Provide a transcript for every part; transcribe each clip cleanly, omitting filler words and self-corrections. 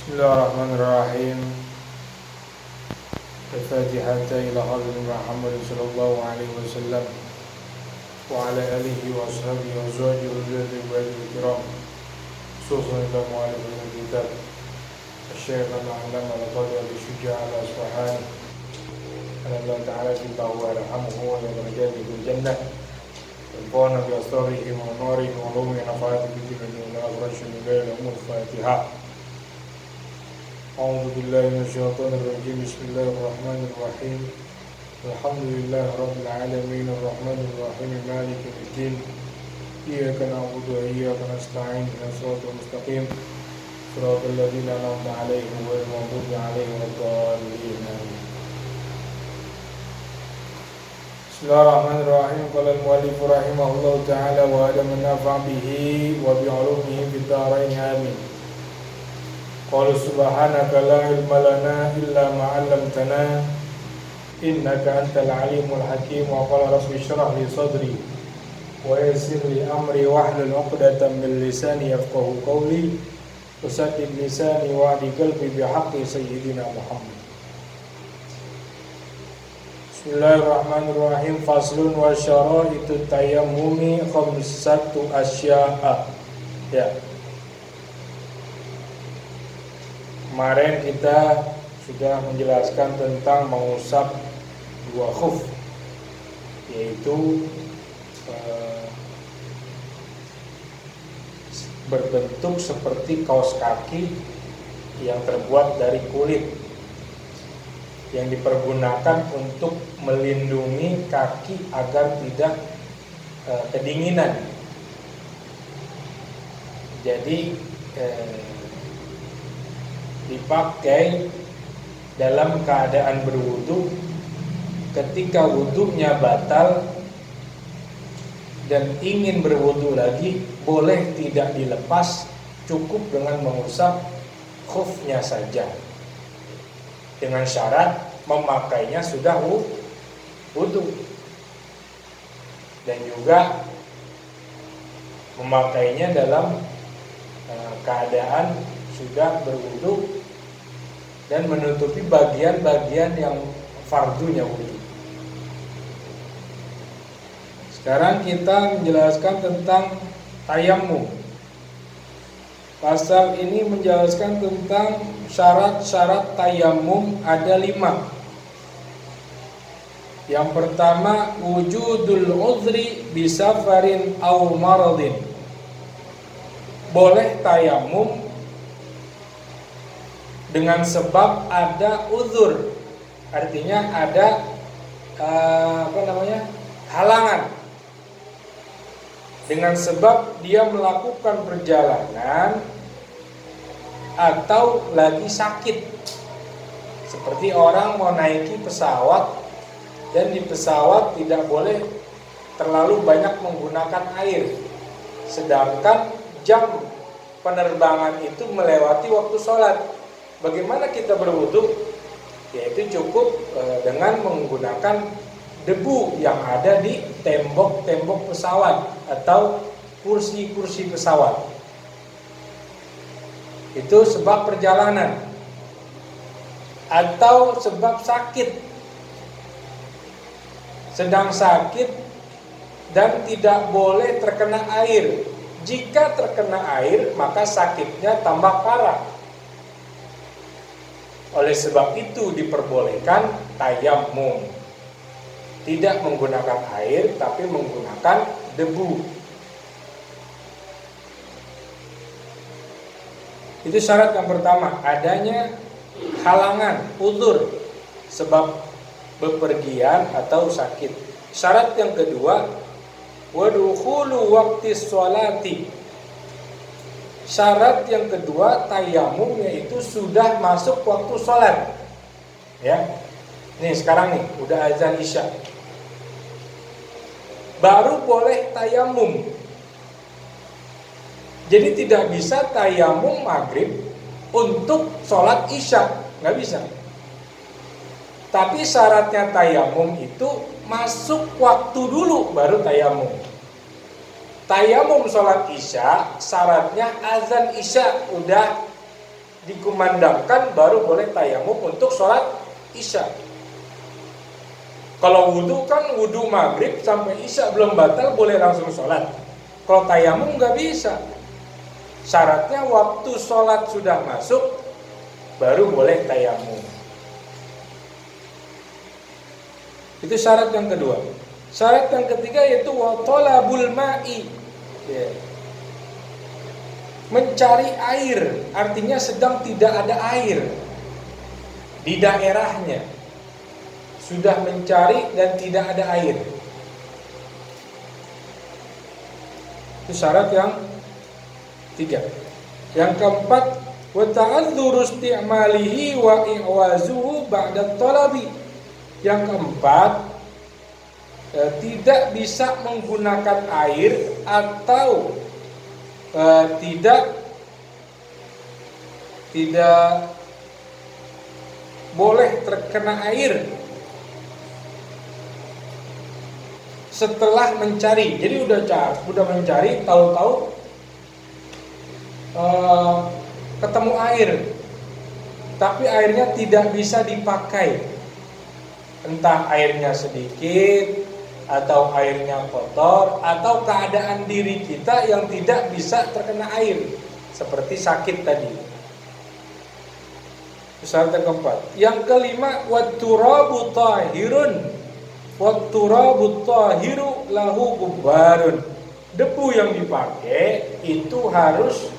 Bismillahirrahmanirrahim. Al-Fatihah ila hadrati Muhammad sallallahu alaihi wasallam wa ala alihi wa ashabihi wa azwajihi wa dhurriyyatihi wa kiram. Khususan ila mu'allifin al-kitab Al-Syaikh al-Allama al-Qadhi al-Syuja' al-Asfahani Allah ta'ala jillahu wa yarhamuhu wa yadarajatihi fil jannah wa bi asrarihi wa nurihi wa ulumi nafa'atihi fid dunya wal akhirati. Al-Fatihah. أعوذ بالله من الشيطان الرجيم. بسم الله الرحمن الرحيم. الحمد لله رب العالمين الرحمن الرحيم مالك يوم الدين إياك نعبد وإياك نستعين اهدنا الصراط المستقيم صراط الذين أنعمت عليهم غير المغضوب عليهم ولا الضالين. بسم الله الرحمن الرحيم. قال المؤلف رحمه الله تعالى وآدم النافع به وبعلومه في الدارين آمين. Qala subhanaka la ilma lana illa ma 'allamtana innaka antal alimul hakim. Wa qala rabbi shrah li sadri wa yassir li amri wahlul 'uqdatam min lisani yafqahu qawli wasaddid lisani wa hdi qalbi bihaqqi sayyidina Muhammad. Bismillahirrahmanirrahim. Faslun wa syara'itut tayammumi khamsatu asya'a. Ya. Kemarin kita sudah menjelaskan tentang mengusap dua khuf, yaitu berbentuk seperti kaos kaki yang terbuat dari kulit yang dipergunakan untuk melindungi kaki agar tidak kedinginan. Jadi dipakai dalam keadaan berwudu, ketika wudunya batal dan ingin berwudu lagi, boleh tidak dilepas, cukup dengan mengusap khufnya saja, dengan syarat memakainya sudah wudu dan juga memakainya dalam keadaan sudah berwudu dan menutupi bagian-bagian yang fardunya wudu. Sekarang kita menjelaskan tentang tayammum. Pasal ini menjelaskan tentang syarat-syarat tayammum, ada 5. Yang pertama, wujudul udhri bisafarin aw maradin. Boleh tayammum dengan sebab ada uzur, artinya ada halangan. Dengan sebab dia melakukan perjalanan atau lagi sakit, seperti orang mau naiki pesawat dan di pesawat tidak boleh terlalu banyak menggunakan air, sedangkan jam penerbangan itu melewati waktu sholat. Bagaimana kita berwudu? Yaitu cukup dengan menggunakan debu yang ada di tembok-tembok pesawat atau kursi-kursi pesawat. Itu sebab perjalanan atau sebab sakit, sedang sakit dan tidak boleh terkena air. Jika terkena air, maka sakitnya tambah parah. Oleh sebab itu diperbolehkan tayammum, tidak menggunakan air tapi menggunakan debu. Itu syarat yang pertama, adanya halangan, uzur, sebab bepergian atau sakit. Syarat yang kedua, wadukhulu waqtis sholati. Syarat yang kedua tayammum, yaitu sudah masuk waktu sholat. Ya, nih sekarang nih udah azan isya, baru boleh tayammum. Jadi tidak bisa tayammum maghrib untuk sholat isya, nggak bisa. Tapi syaratnya tayammum itu masuk waktu dulu baru tayammum. Tayamum sholat isya, syaratnya azan isya udah dikumandangkan baru boleh tayamum untuk sholat isya. Kalau wudhu kan wudhu maghrib sampai isya belum batal boleh langsung sholat. Kalau tayamum nggak bisa. Syaratnya waktu sholat sudah masuk baru boleh tayamum. Itu syarat yang kedua. Syarat yang ketiga yaitu wa talabul ma'i. Mencari air, artinya sedang tidak ada air di daerahnya. Sudah mencari dan tidak ada air. Itu syarat yang tiga. Yang keempat, wa ta'adzuru isti'malihi wa i'wazuhu ba'da talabi. Yang keempat, tidak bisa menggunakan air atau tidak boleh terkena air setelah mencari. Jadi udah mencari, tahu-tahu ketemu air, tapi airnya tidak bisa dipakai. Entah airnya sedikit atau airnya kotor, atau keadaan diri kita yang tidak bisa terkena air, seperti sakit tadi. Syarat yang keempat. Yang kelima, watturabu tahirun, watturabu tahiru lahu gubarun. Debu yang dipakai itu harus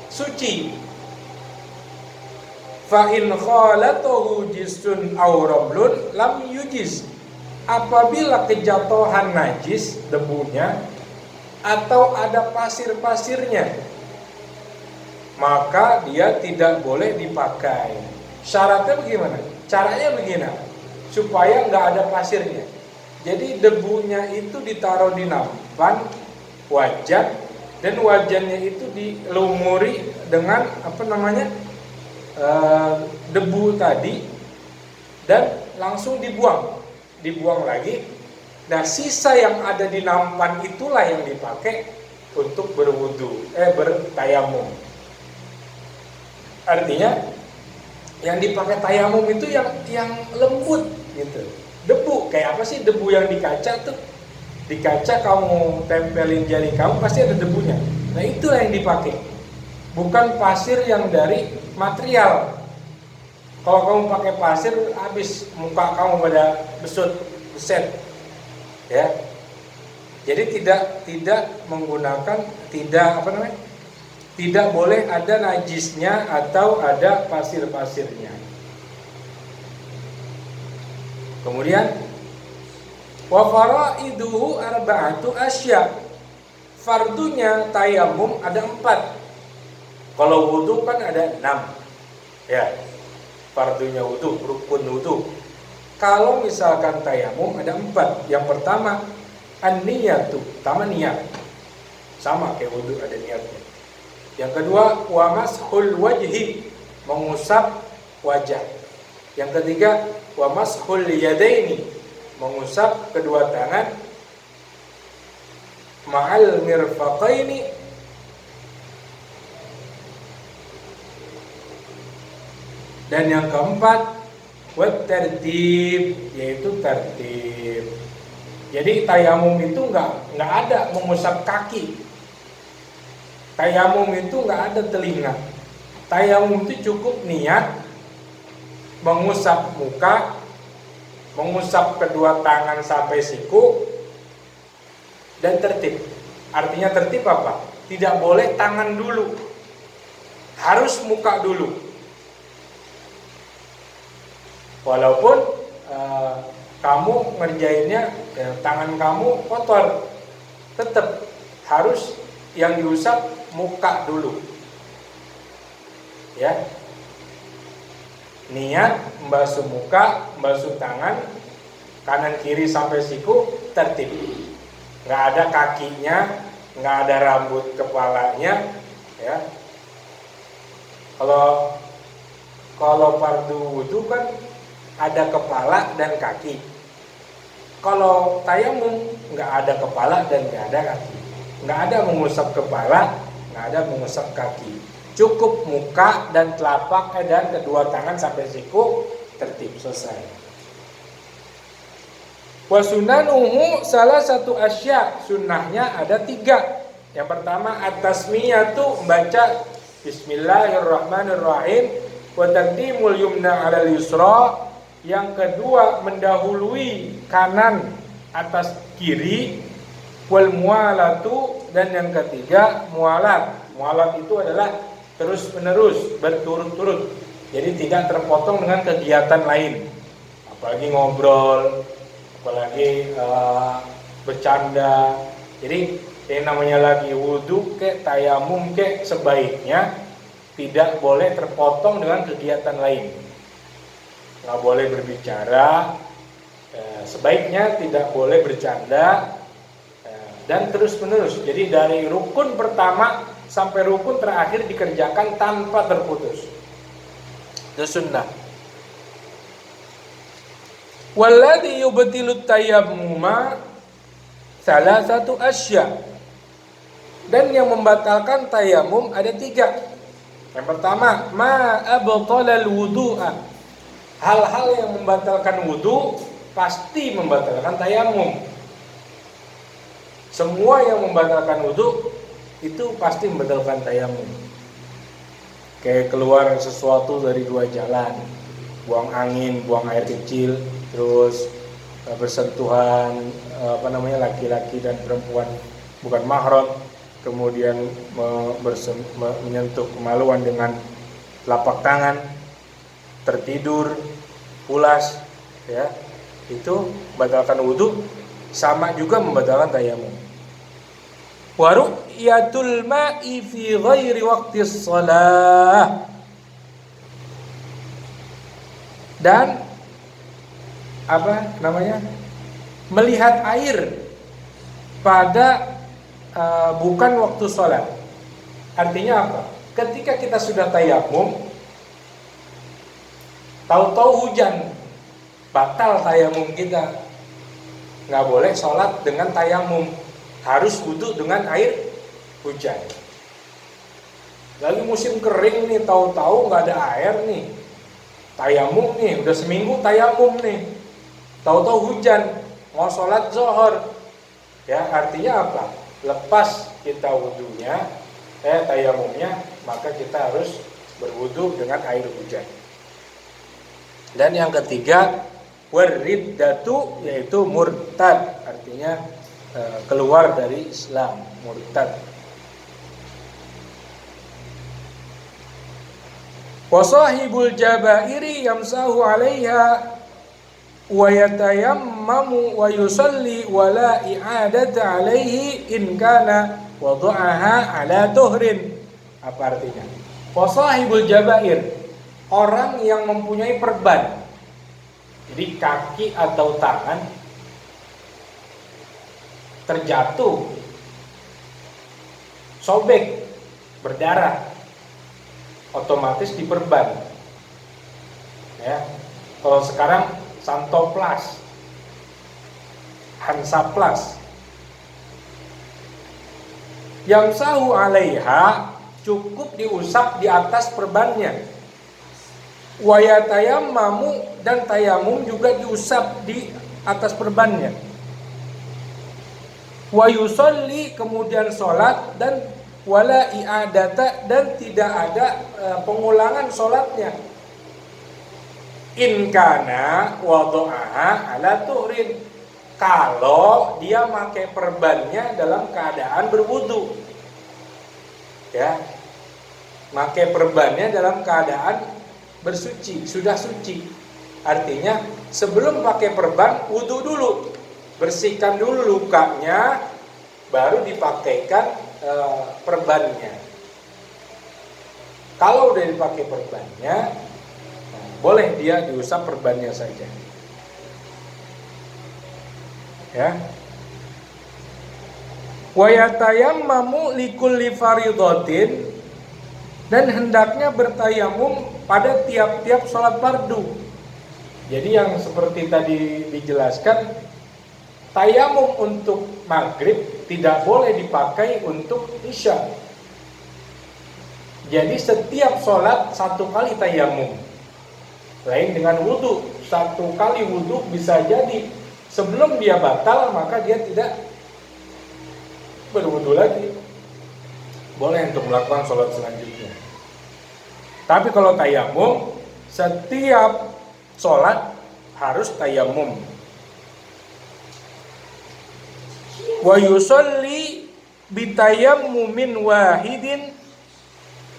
suci. Fa in khalatahu jisun aw ramlun lam yujiz. Apabila kejatuhan najis debunya atau ada pasir-pasirnya, maka dia tidak boleh dipakai. Syaratnya bagaimana? Caranya begini, supaya nggak ada pasirnya. Jadi debunya itu ditaruh di nampan wajan, dan wajannya itu dilumuri dengan debu tadi, dan langsung dibuang lagi. Nah, sisa yang ada di nampan itulah yang dipakai untuk bertayamum. Artinya yang dipakai tayamum itu yang lembut gitu. Debu kayak apa sih debu yang di kaca tuh? Di kaca kamu tempelin jari kamu pasti ada debunya. Nah, itulah yang dipakai. Bukan pasir yang dari material. Kalau kamu pakai pasir, habis muka kamu pada beset, ya. Jadi tidak menggunakan, tidak boleh ada najisnya atau ada pasir-pasirnya. Kemudian, wa faraiduhu arba'atu asya. Fardunya tayamum ada 4. Kalau wudu kan ada 6, ya. Fardunya wudu, rukun wudu. Kalau misalkan tayamum ada 4. Yang pertama, an-niyatu, pertama niat. Sama kayak wudu ada niatnya. Yang kedua, wa mashul wajhi, mengusap wajah. Yang ketiga, wa mashul yadaini, mengusap kedua tangan. Ma'al mirfaqaini, dan yang keempat, wat tertib, yaitu tertib. Jadi tayamum itu nggak ada mengusap kaki. Tayamum itu nggak ada telinga. Tayamum itu cukup niat, mengusap muka, mengusap kedua tangan sampai siku, dan tertib. Artinya tertib apa? Tidak boleh tangan dulu, harus muka dulu. Walaupun kamu ngerjainnya tangan kamu kotor, tetap harus yang diusap muka dulu, ya. Niat membasuh muka, membasuh tangan, kanan kiri sampai siku, tertib. Nggak ada kakinya, nggak ada rambut kepalanya, ya. Kalau fardu wudu kan ada kepala dan kaki. Kalau tayamum nggak ada kepala dan nggak ada kaki. Nggak ada mengusap kepala, nggak ada mengusap kaki. Cukup muka dan telapak dan kedua tangan sampai siku tertib, selesai. Wa sunanuhu salah satu asya, sunnahnya ada 3. Yang pertama at-tasmiyatu, membaca bismillahirrahmanirrahim, wa taqdimul yumna 'alal yusra. Yang kedua mendahului kanan atas kiri, wal mualatu, dan yang ketiga mualat. Mualat itu adalah terus menerus, berturut-turut, jadi tidak terpotong dengan kegiatan lain, apalagi ngobrol, apalagi bercanda. Jadi yang namanya lagi wudu ke tayamum ke, sebaiknya tidak boleh terpotong dengan kegiatan lain. Nggak boleh berbicara, sebaiknya tidak boleh bercanda, dan terus menerus. Jadi dari rukun pertama sampai rukun terakhir dikerjakan tanpa terputus. Itu sunnah. Walladhi yubtilut tayammuma salah satu asya. Dan yang membatalkan tayamum ada 3. Yang pertama, ma abtalal wudu'a. Hal-hal yang membatalkan wudu pasti membatalkan tayamum. Semua yang membatalkan wudu itu pasti membatalkan tayamum. Kayak keluar sesuatu dari 2 jalan, buang angin, buang air kecil, terus bersentuhan laki-laki dan perempuan bukan mahram, kemudian menyentuh kemaluan dengan telapak tangan, tertidur, pulas, ya, itu membatalkan wudu, sama juga membatalkan tayamum. Wa ru'yatul ma'i fi ghairi waqtis shalah. Dan melihat air pada bukan waktu sholat. Artinya apa? Ketika kita sudah tayamum, tahu-tahu hujan, batal tayamum kita. Nggak boleh sholat dengan tayamum, harus wudu dengan air hujan. Lagi musim kering nih, tahu-tahu nggak ada air nih, tayamum nih, udah seminggu tayamum nih, tahu-tahu hujan, mau sholat zuhur, ya artinya apa? Lepas kita wudunya, tayamumnya, maka kita harus berwudu dengan air hujan. Dan yang ketiga, wariddatu, yaitu murtad, artinya keluar dari Islam, murtad. Wa sahibul jabairi yamsahu 'alaiha wa yatayammamu wa yusalli wa la i'adata 'alaihi in kana wada'aha 'ala tuhrin. Apa artinya? Wa sahibul jabair, orang yang mempunyai perban. Jadi kaki atau tangan terjatuh, sobek, berdarah, otomatis diperban. Ya, kalau sekarang Santoplas, Hansaplas. Yamsahu 'alaiha, cukup diusap di atas perbannya. Wa yatayammamu, dan tayamum juga diusap di atas perbannya. Wa yusalli, kemudian sholat, dan wala i'adata, dan tidak ada pengulangan sholatnya. In kana wada'aha 'ala tuhrin, kalau dia pakai perbannya dalam keadaan berwudu. Ya, pakai perbannya dalam keadaan bersuci, sudah suci. Artinya sebelum pakai perban, wudu dulu, bersihkan dulu lukanya, baru dipakaikan perbannya. Kalau udah dipakai perbannya, boleh dia diusap perbannya saja. Ya. Wa yatayammamu likulli faridatin, dan hendaknya bertayamum pada tiap-tiap sholat fardu. Jadi yang seperti tadi dijelaskan, tayamum untuk maghrib tidak boleh dipakai untuk isya. Jadi setiap sholat 1 kali tayamum. Lain dengan wudhu, 1 kali wudhu bisa jadi sebelum dia batal maka dia tidak berwudhu lagi. Boleh untuk melakukan sholat selanjutnya. Tapi kalau tayamum, setiap sholat harus tayamum. Wa yusolli bitayammumin wahidin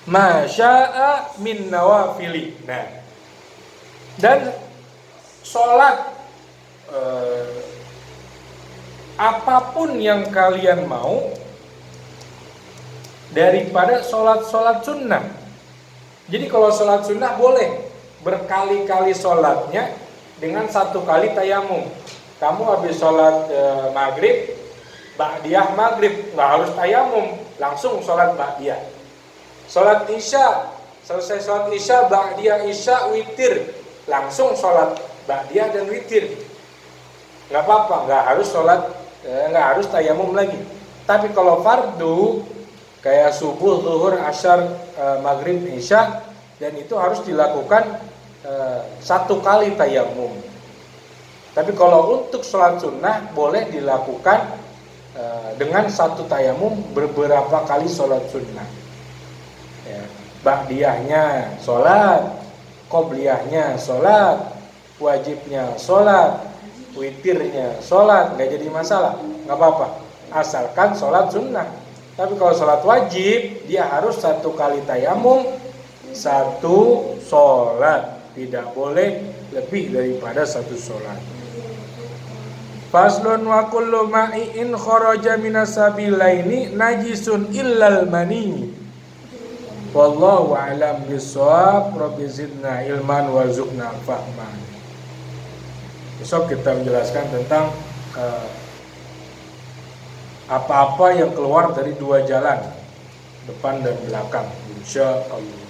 ma sya'a min nawafili. Nah, dan sholat apapun yang kalian mau daripada sholat sunnah. Jadi kalau sholat sunnah boleh berkali-kali sholatnya dengan 1 kali tayamum. Kamu habis sholat maghrib, ba'diyah maghrib, nggak harus tayamum, langsung sholat ba'diyah. Sholat isya, selesai sholat isya, ba'diyah isya, witir, langsung sholat ba'diyah dan witir. Nggak apa-apa, nggak harus tayamum lagi. Tapi kalau fardu kayak subuh, zuhur, asyar, maghrib, isya, dan itu harus dilakukan 1 kali tayamum. Tapi kalau untuk sholat sunnah boleh dilakukan dengan 1 tayamum beberapa kali sholat sunnah. Ya, ba'diyahnya sholat, qobliyahnya sholat, wajibnya sholat, witirnya sholat, nggak jadi masalah, nggak apa-apa, asalkan sholat sunnah. Tapi kalau sholat wajib dia harus 1 kali tayamum, 1 sholat, tidak boleh lebih daripada 1 sholat. Faslun wa kullu ma'i'in kharaja minas sabilaini najisun illal mani. Wallahu a'lam bissawab. Rabbi zidna ilman warzuqna fahman. Besok kita menjelaskan tentang apa-apa yang keluar dari 2 jalan, depan dan belakang, insya Allah.